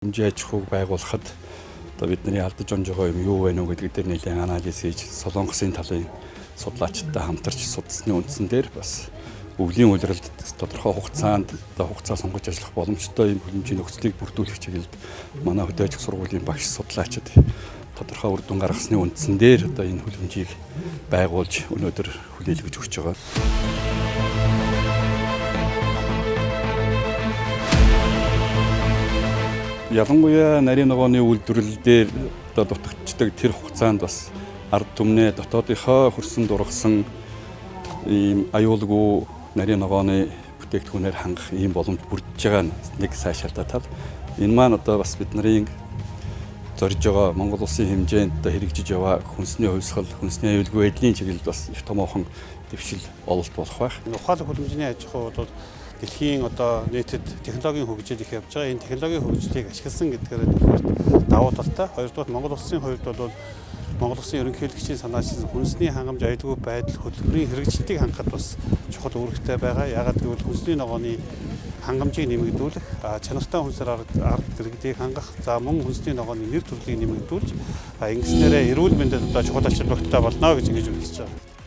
Хэмжээ аж ахуйг байгуулахад одоо бидний алдаж онж байгаа юм юу вэ нү гэдэг дээр нэлээд анализ хийж Солонгосын талын судлаачдтай хамтарч судалсны үндсэн дээр бас өвлийн улиралд тодорхой хугацаанд хугацаа сонгож ажиллах боломжтой юм хэмжээний нөхцөлийг бүрдүүлэх чиглэлд манай хөдөө аж ахуй сургуулийн багш судлаачид тодорхой үр дүн гаргасны үндсэн дээр одоо энэ хүлэмжийг байгуулж өнөөдөр хүлээлгэж өгч байгаа. Ялангуяа нарийн ногооны үйлдвэрлэл дээр одоо дутагддаг тэр хугацаанд бас ард түмнээ дотоодынхоо хөрсөн дургасан ийм аюулгүй нарийн ногооны бүтээгдэхүүнээр хангах ийм боломж бүрдэж байгаа нэг сайшаалтай тал. Энэ маань одоо бас бидний зорж байгаа Монгол улсын хэмжээнд одоо хэрэгжиж яваа хүнсний хувьсгал, хүнсний аюулгүй байдлын чиглэлд бас их томоохон дэвшил ололт болох байх. Ухаалаг хөлбөмбөний аж ахуй бол дэлхийн одоо нийтэд технологийн хөгжил их явж байгаа. Энэ технологийн хөгжлийг ашигласан гэдгээр давуу талтай. Хоёрдугаар Монгол улсын хувьд бол Монгол улсын ерөнхийлөгчийн санаачилсан хүнсний хангамж аюулгүй байдал хөтөлбөрийн хэрэгжилтийг хангахад бас чухал үүрэгтэй байгаа. Яагаад гэвэл хүнсний ногооны хангамжийг нэмэгдүүлэх, чанартай хүнсээр ард иргэдийг хангах, за мөн хүнсний ногооны нэр төрлийг нэмэгдүүлж, ингэснээрээ эрүүл мэндэд одоо чухал ач холбогдолтой болно гэж ингэж үзэж байгаа.